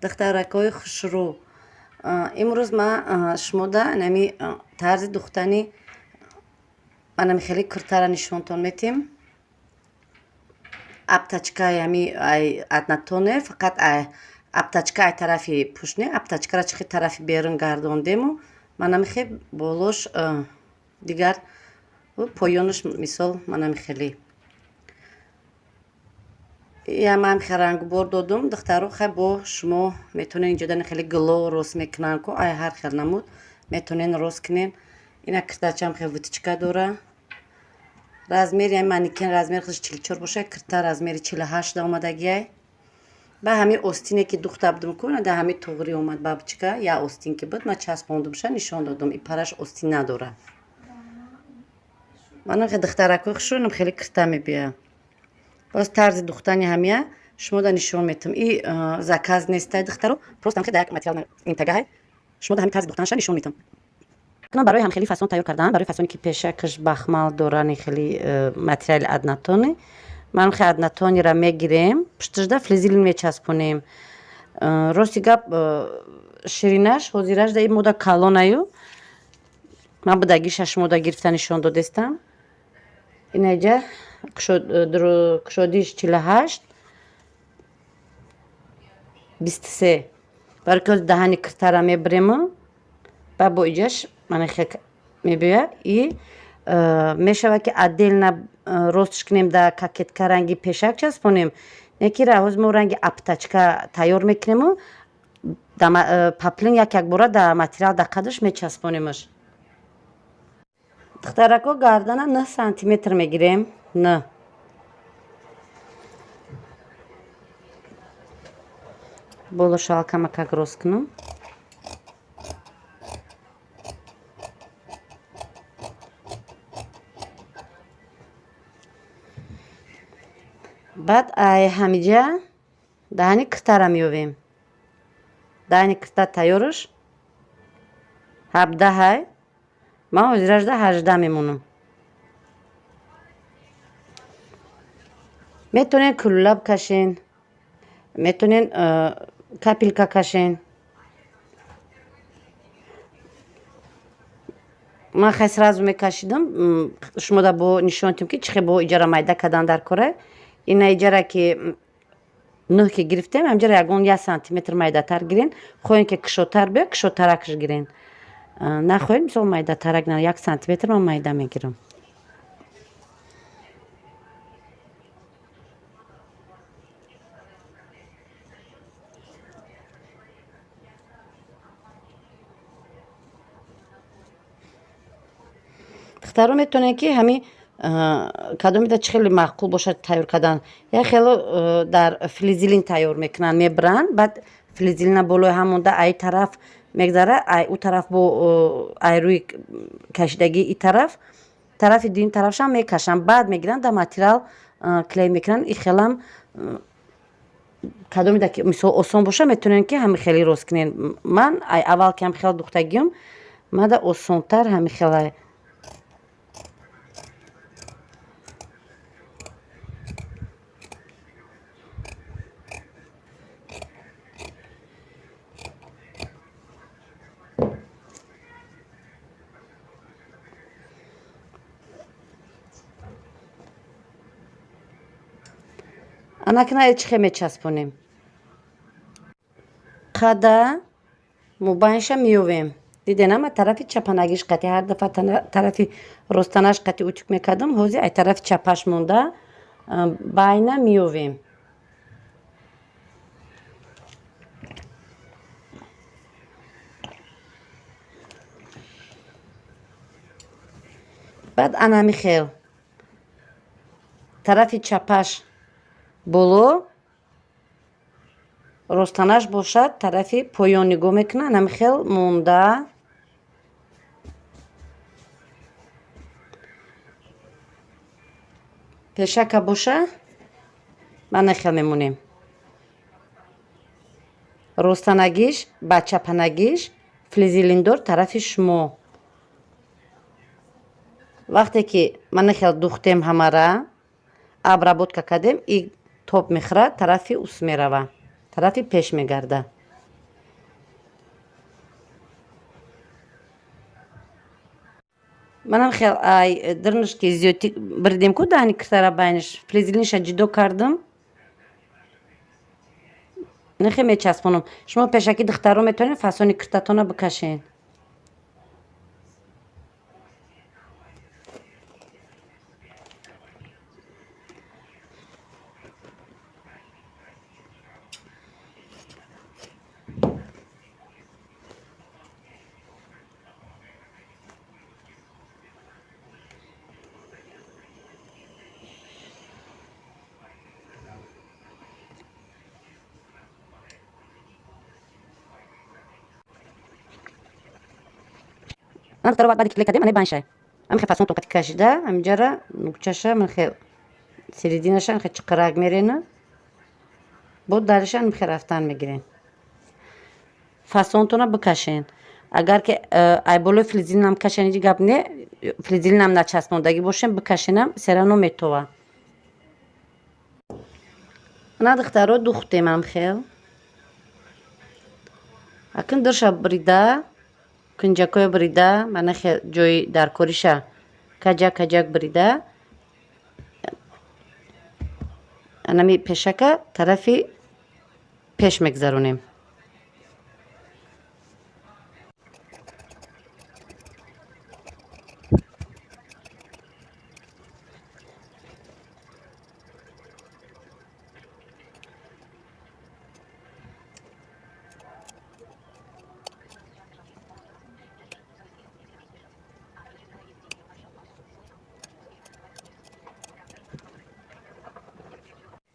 духтаракҳои хушрӯ, имрӯз ман шумода нами тарзи духтани манами хеле кӯртара нишонтон метем. Аптачка ями ай аднатоне, фақат ай аптачка ай тарафи пушне, аптачкара чихи тарафи берун гардондему манами хе болош дигар поёнаш мисол манами хеле ямам рангбор додум. Духтаро хай бо шумо метонен инҷодани хеле гуло рост мекунан ко ай ҳар хел намуд метонен рост кунен. Ина киртачам хе вутичка дора. Размери ям маникен размери худаш 44 боша, кирта размери 48 да омадагиай. Ба ҳами остине ки духта будум ко да ҳами тоғри омад бабчика я остин ки буд ма часпондумша нишон додум. Ипараш остин надора. Манам хе духтаракҳои хушрӯ хеле кирта мебия. Боз тарзи духтани ҳамия шумо да нишон метам. И заказ нестай духтаро просто ҳам хе да як материал интагаҳай шумо да ҳами тарзи духтанаша нишон метам. Кунам барои ҳам хели фасон тайёр кардан, барои фасоне ки пешакаш бахмал дорани хели материали аднатони. Манам хе аднатонира мегирем, пушташда флизелин мечаспонем. Рости гап ширинаш ҳозираш да ин мода калонаю. Ман будаги 6 мода гирифта нишон додестам. Инаҷа кушодиш 48 23. Барои ки даҳани киртара мебирему. Ба бо иҷаш ман хе мебия и мешавад ки отдельно ростш кунем да кокетка ранги пешак часпонем. Некира ҳоз мо ранги аптачка тайёр мекунему. Паплин як бора да материал да қадаш мечаспонемаш. Духтарако гардана 9 сантиметр мегирем. 9. Болошал камакак рост кунам. Баъд ай ҳамиҷа даҳани киртара меёвем. Даҳани кирта тайёраш 17 ҳай. Ман ҳозираш да 18 мемонам. Метонен кӯллаб кашен, метонен капилка кашен. Ман хай сразу мекашидам. Шумо да бо нишон дидем ки чӣ хел бо иҷара майда кардан дар кора. Ина иҷара ки 9 ки гирифтем, ҳамҷара ягон 1 сантиметр майдатар гирен. Хоҳем ки кушотар бия, кушотаракш гирен. Нахоҳед мисол майдатарак на 1 сантиметр ман майда мегирам. Духтаро метонен ки ҳами кадомида чӣ хеле маъқул бошад тайёр кардан. Як хело дар флизелин тайёр мекунанд, мебиранд, баъд флизелина болои ҳамонда ай тараф мегзара, ай у тараф бо ай рӯи кашидаги и тараф, тарафи дуюм тарафшам мекашанд, баъд мегиранд да материал клей мекунанд. И хелам кадомида ки мисол осон боша метонен ки ҳами хеле рост кунен. Ман ай аввал ки ҳам хел духтагиём мада осонтар ҳами хелай. Анакна чӣ хел мечаспонем. Қада мубайнша меёвем. Диденама тарафи чапанагиш қати ҳар дафъа тарафи ростанаш қати утюг мекардам. ҳозир ай тарафи чапаш монда байна меёвем. баъд анами хел тарафи чапаш боло ростанаш бошад, тарафи поён нигоҳ мекунам, ҳами хел монда пешака боша мана хел мемонем. Ростанагиш ба чапанагиш флизелиндор тарафи шумо. Вақте ки мана хел духтем ҳамара обработка кардем, и тоб мехӯрад, тарафи уст мерава, тарафи пеш мегарда. منم خیلی درنش که زیادی بردیم که دانی کتره باینش فلزیلینش جدو کردم نخی میچسبونم شما پیشکی دخترو میتونین فاسونی کرتاتونا بکشین انا دخترو بعد کلیک کردم من باینشه ام خی فاسون تو کشیده ام جرا نوچشه من خی سریدینشان خی چقراق میرینه بود دارشان خی رفتن میگیرین فاسونتونا بکشین اگر که ای بولو فلزیلینم کشینی گپ نه فلزیلینم نچسبوندگی باشین بکشینم سرانو میتوه انا دخترو دوختیم ام خیل اکن درش بریده کنجاکوی بریده من خیل جوی در کوریشه کجاک بریده انا می پیشکه طرفی پیش میگذرونیم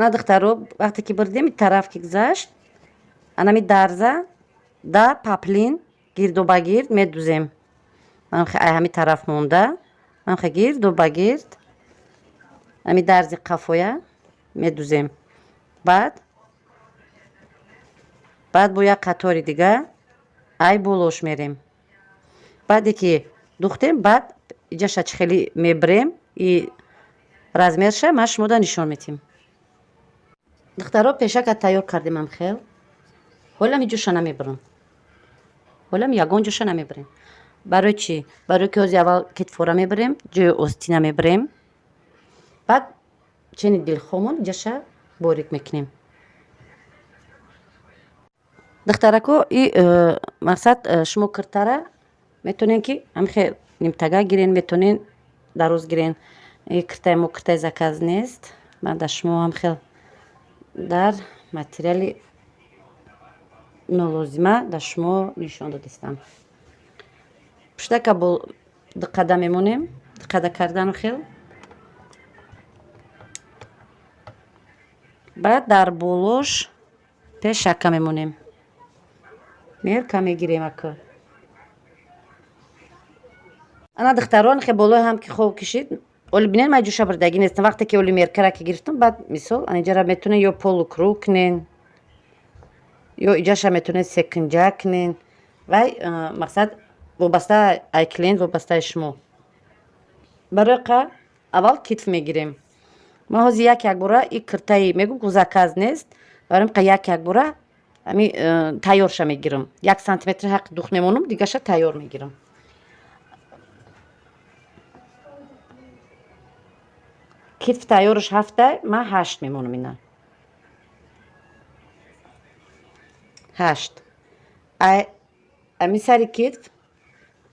انا دخترو وقتی که بردیم این طرف که گذشت انا می درزه دا پاپلین گیرد و بگیرد می دوزیم من خیلی همین طرف مونده من خیلی گیرد و بگیرد همین درزی قفویه می دوزیم بعد با یک قطاری دیگه ای بولوش میریم بعدی که دوختیم بعد اینجا خیلی میبریم این رزمیرشه ما شما دا نشون میتیم دخترها پیشک تیار کردیم هم خیل حالا می جوشا نمیبرم حالا یگان جوشا نمیبریم برای چی؟ برای که از اول کتفورا میبریم جوی اوستی نمیبریم بعد چنین دل خومون جوشا باریک میکنیم دخترکو این مقصد شما کرتره میتونین که هم خیل نیمتگه گیرین میتونین در روز گیرین این کرتای مو کرتای زکاز نیست من در شما هم خیل در ماتریالی نولوزیما در شما نشان دادستم پشتا که دقیقه میمونیم دقیقه کردن خیل بعد در بولوش پیش شکه میمونیم میر که میگیریم اکر انا دختران خیلی بولوی هم که خوب کشید اولی بینین ما جوشا بردگی نیستم وقتی که اولی میرکره که گرفتم بعد مثال اینجا را میتونه یا پولو کرو کنین یا اینجاش میتونه سکنجا کنین و مقصد وابسته ای کلینت وابسته شما برای که اول کتف میگیریم ما هزی یک بوره این کرتایی میگم که زکاز نیست بریم که یک بوره همی تیارش میگیرم 1 سانتیمتر حق دوخت میمونم دیگه شا تیار میگیرم کتف تیارش 7 من 8 میمونم اینا 8 امی سری کتف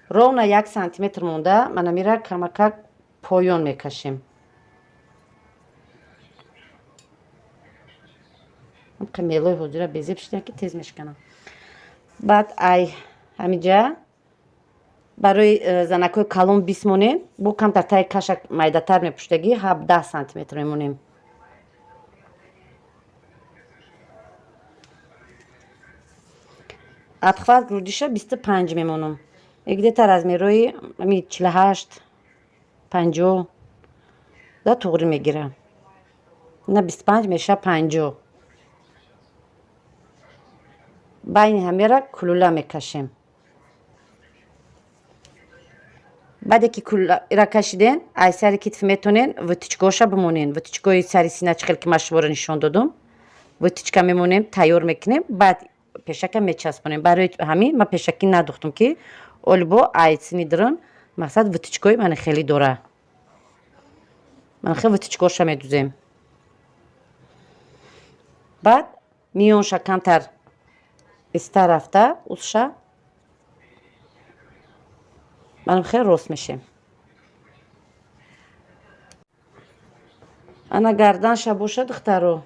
رونا 1 سانتیمتر مونده من میره کمکک پایان میکشیم میلوی حجره بیزی بشتیم که تیز میشکنم بعد همینجا برای زنکوی کلون بیسمونیم بو کم در تای کشک مایده تر میپشتگی 17 سانتیمتر میمونیم اتخفاز گرودیشه 25 میمونم اگه تر از میروی 48 50 دا توغری میگیره نه 25 میشه 50 بین همه را کلوله میکشیم بعد که کلوله را کشیدین ای سر کتف میتونین وتیچگوشا بمونین وتیچگوی سری سینه چخیل که ما شما نشان دادم وتیچگا میمونیم تیار میکنیم بعد پیشک میچسبونیم برای همین ما پیشکی ندوختم که اول با ای سینی درن мақсад витичкои ман хеле дора. Ман хел витичкоша медузем. баъд миёнша камтар иста рафта узша ман хел рост мешем. ана гарданша боша духтаро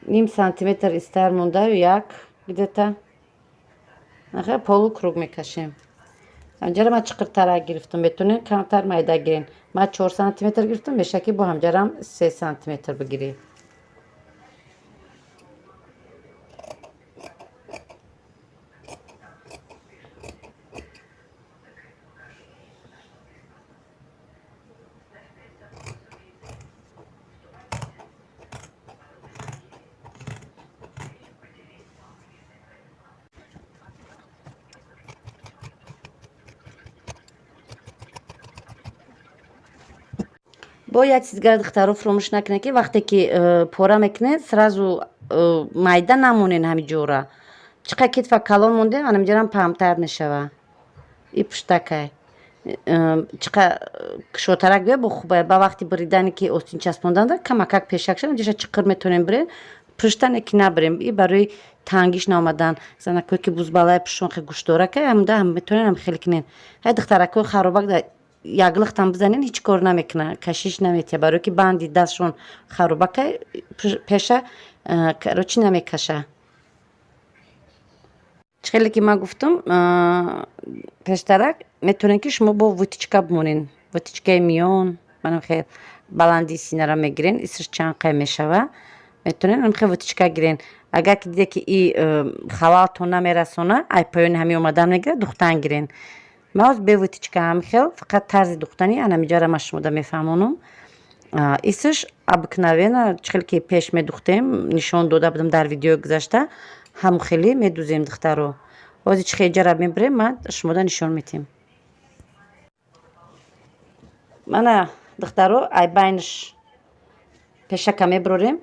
ним сантиметр истар мондаю як где-то нахе полукруг мекашем. ҳамҷара ман чиқиртарак гирифтам, метавонем камтар майда гирен. ман 4 сантиметр гирифтам, бешаки бо ҳамҷарам 3 сантиметр бигирӣ. бо як чизгар духтаро фуромӯш накунед ки вақте ки пора мекунед сразу майда намонен ҳамиҷора. чиқа китфа калон мондем анамҷарам памтар мешава. и пуштакай чиқа кушотарак бия бо хубая ба вақти биридане ки остин часпонданда камакак пешак шавем ҷаша чиқир метавонем бирем пуштане ки набирем. и барои тангиш наомадан занакое ки бузбалаи пушон хе гӯшдоракай ҳамда ҳам метавонен ҳам хеле кунен. ҳай духтаракҳои харобак як лихтам бизанен ҳеҷ кор намекунад, кашиш наметия, барое ки банди дастшон харобакай пеша короче намекаша. хеле ки ман гуфтам пештарак метавонен ки шумо бо витичка бимонен. витичкаи миён манам хел баланди синара мегирен, исш чанқай мешава. метавонен ам хел витичка гирен. агар ки диде ки и хавалтон намерасона ай поёни ҳами омадан мегирад духтан гирен. ман оз бе витичка ҳам хел фақат тарзи духтани анамиҷара ма шумода мефаҳмонам. исш обыкновенно хеле ки пеш медухтем нишон дода будам дар видеои гузашта ҳаму хеле медузем духтаро. ҳозир чӣ хеҷара мебирем ман шумода нишон метем. мана духтаро ай байнаш пешака мебирорем.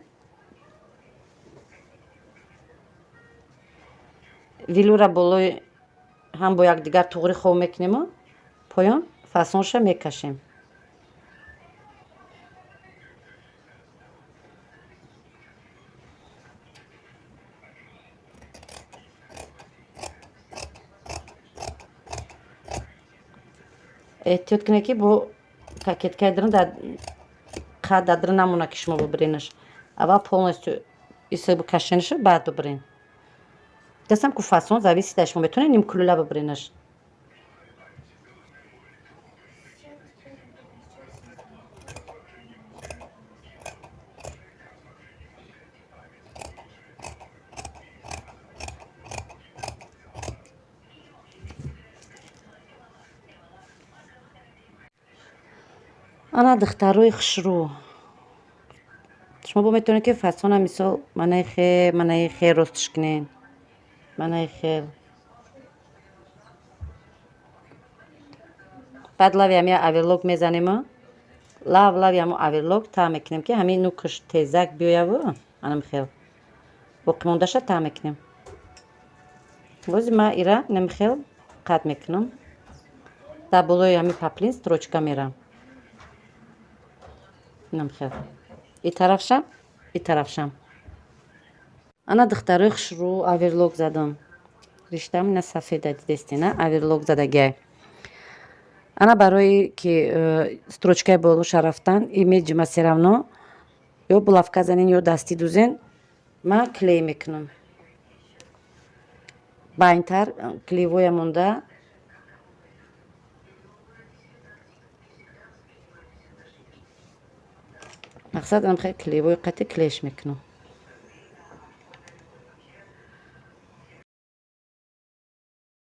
вилура болои ҳам бо якдигар туғри хоб мекунему поён фасонша мекашем. эҳтиёт кунед ки бо кокеткаи дирн қад дар дир намона ки шумо бибиренаш. аввал полностью иса бикашенаш баъд бибирен. дастам ку фасон зависит шумо метавонед нимкулула бибиренаш. ана духтарои хушрӯ шумо бо метавонед ки фасона мисол манаи хел ростиш кунед. манаи хел баъд лави ҳамия аверлок мезанем. лави ҳамо аверлок та мекунем ки ҳамин нукаш тезак биёяву анам хел боқимондаша та мекунем. бози ма ира намхел қат мекунам. дар болои ҳамин паплин строчка мерам. намхел и тарафшам. ана духтарои хушрӯ аверлок задам. риштам ина сафеда дидестина аверлок задагай. ана барои ки строчкаи болоша рафтан и меджима се равно ё булавка занен ё дастӣ дузен ман клей мекунам. байнтар клейвоя монда мақсад ам хел клейвои қати клейш мекунам.